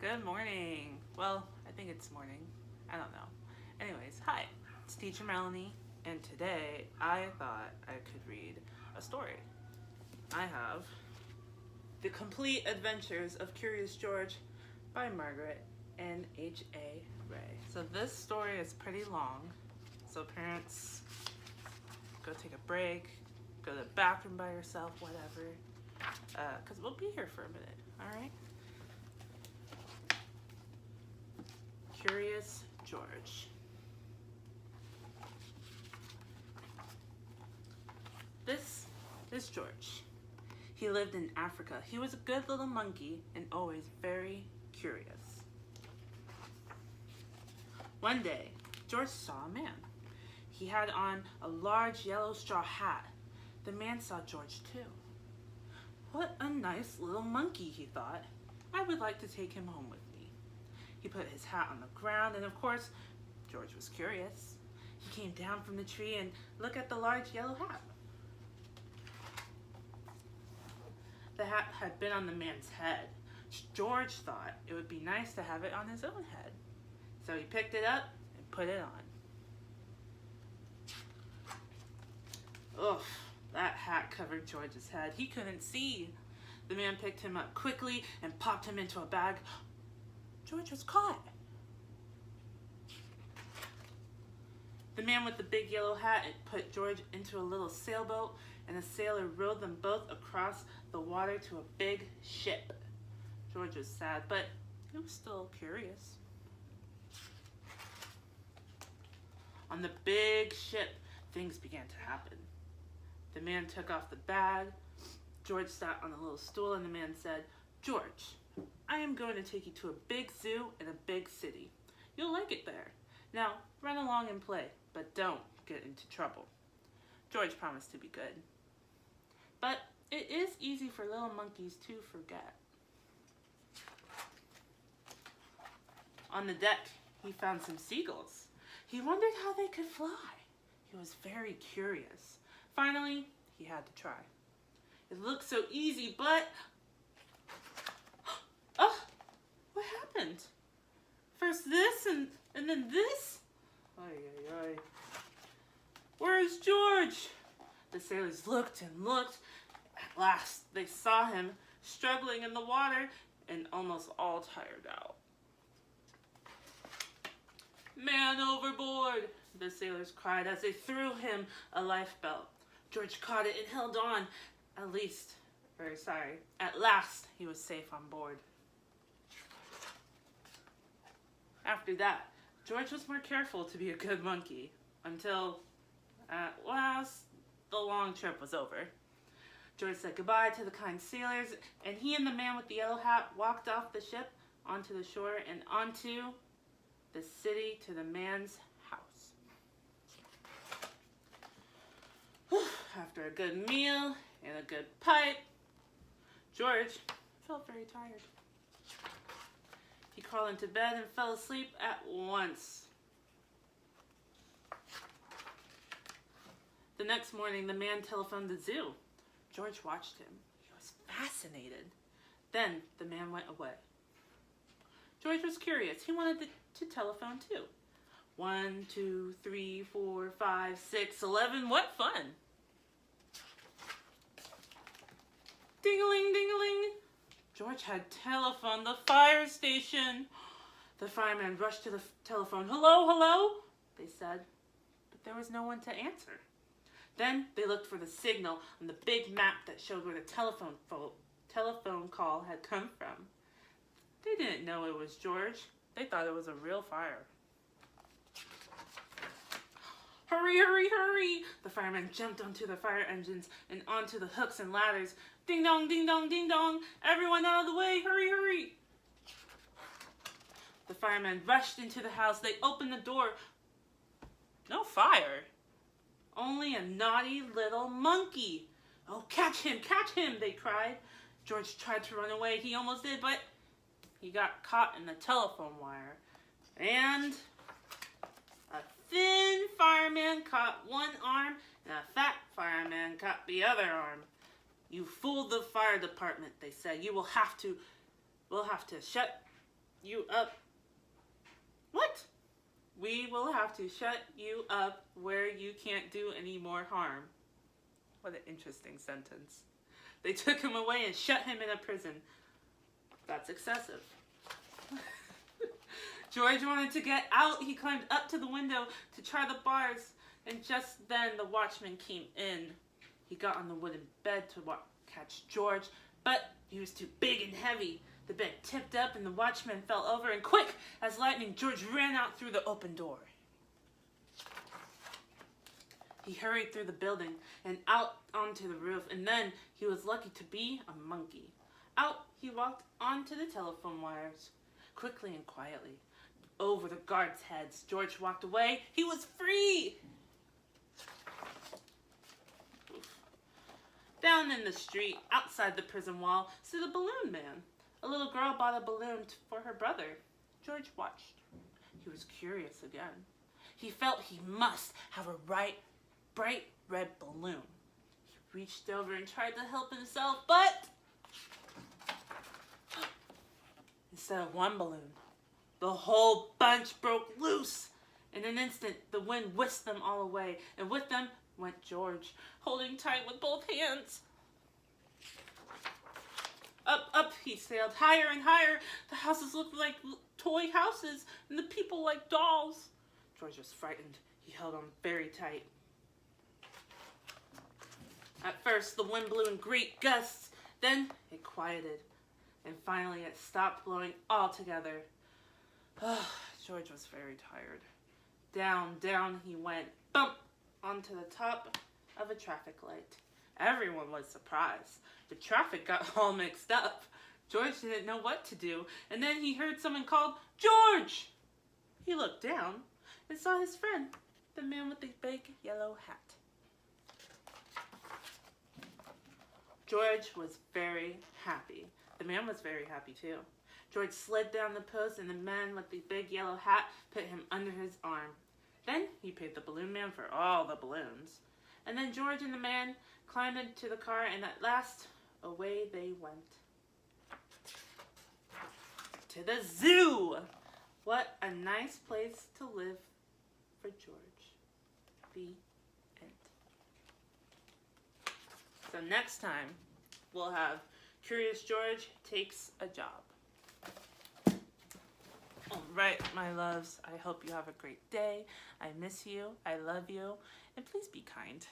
Good morning. Well, I think it's morning. I don't know. Anyways, hi. It's Teacher Melanie, and today I thought I could read a story. I have The Complete Adventures of Curious George by Margaret and H.A. Ray. So this story is pretty long, so parents, go take a break, go to the bathroom by yourself, whatever, because we'll be here for a minute, all right? Curious George. This George. He lived in Africa. He was a good little monkey and always very curious. One day, George saw a man. He had on a large yellow straw hat. The man saw George too. What a nice little monkey, he thought. I would like to take him home with me. He put his hat on the ground, and of course, George was curious. He came down from the tree and looked at the large yellow hat. The hat had been on the man's head. George thought it would be nice to have it on his own head. So he picked it up and put it on. Ugh, that hat covered George's head. He couldn't see. The man picked him up quickly and popped him into a bag. George was caught. The man with the big yellow hat put George into a little sailboat, and the sailor rowed them both across the water to a big ship. George was sad, but he was still curious. On the big ship, things began to happen. The man took off the bag. George sat on a little stool, and the man said, "George, I am going to take you to a big zoo in a big city. You'll like it there. Now, run along and play, but don't get into trouble." George promised to be good. But it is easy for little monkeys to forget. On the deck, he found some seagulls. He wondered how they could fly. He was very curious. Finally, he had to try. It looked so easy, but... Oh, what happened? First this and then this? Ay, ay, ay. Where's George? The sailors looked and looked. At last, they saw him struggling in the water and almost all tired out. "Man overboard!" the sailors cried as they threw him a lifebelt. George caught it and held on. At last, he was safe on board. After that, George was more careful to be a good monkey until, at last, the long trip was over. George said goodbye to the kind sailors, and he and the man with the yellow hat walked off the ship onto the shore and onto the city to the man's house. After a good meal and a good pipe, George felt very tired. He crawled into bed and fell asleep at once. The next morning, the man telephoned the zoo. George watched him. He was fascinated. Then the man went away. George was curious. He wanted to telephone too. 1, 2, 3, 4, 5, 6, 11. What fun! Ding-a-ling, ding-a-ling. George had telephoned the fire station. The firemen rushed to the telephone. "Hello, hello," they said, but there was no one to answer. Then they looked for the signal on the big map that showed where the telephone call had come from. They didn't know it was George. They thought it was a real fire. "Hurry, hurry, hurry!" The firemen jumped onto the fire engines and onto the hooks and ladders. "Ding dong, ding dong, ding dong! Everyone out of the way! Hurry, hurry!" The firemen rushed into the house. They opened the door. No fire. Only a naughty little monkey. "Oh, catch him, they cried. George tried to run away. He almost did, but he got caught in the telephone wire. And a thin fireman caught one arm, and a fat fireman caught the other arm. "You fooled the fire department," they said. We'll have to shut you up. What? We will have to shut you up where you can't do any more harm. What an interesting sentence. They took him away and shut him in a prison. That's excessive. George wanted to get out. He climbed up to the window to try the bars, and just then the watchman came in. He got on the wooden bed to catch George, but he was too big and heavy. The bed tipped up and the watchman fell over, and quick as lightning, George ran out through the open door. He hurried through the building and out onto the roof, and then he was lucky to be a monkey. Out he walked onto the telephone wires, quickly and quietly. Over the guards' heads, George walked away. He was free! Down in the street, outside the prison wall, stood a balloon man. A little girl bought a balloon for her brother. George watched. He was curious again. He felt he must have a bright red balloon. He reached over and tried to help himself, but instead of one balloon, the whole bunch broke loose. In an instant, the wind whisked them all away, and with them went George, holding tight with both hands. Up he sailed, higher and higher. The houses looked like toy houses, and the people like dolls. George was frightened. He held on very tight. At first, the wind blew in great gusts. Then it quieted, and finally it stopped blowing altogether. George was very tired. Down, down he went, bump, onto the top of a traffic light. Everyone was surprised. The traffic got all mixed up. George didn't know what to do, and then he heard someone called, "George!" He looked down and saw his friend, the man with the big yellow hat. George was very happy. The man was very happy too. George slid down the post, and the man with the big yellow hat put him under his arm. Then he paid the balloon man for all the balloons. And then George and the man climbed into the car, and at last, away they went. To the zoo! What a nice place to live for George. The end. So next time, we'll have Curious George Takes a Job. All right, my loves, I hope you have a great day. I miss you, I love you, and please be kind.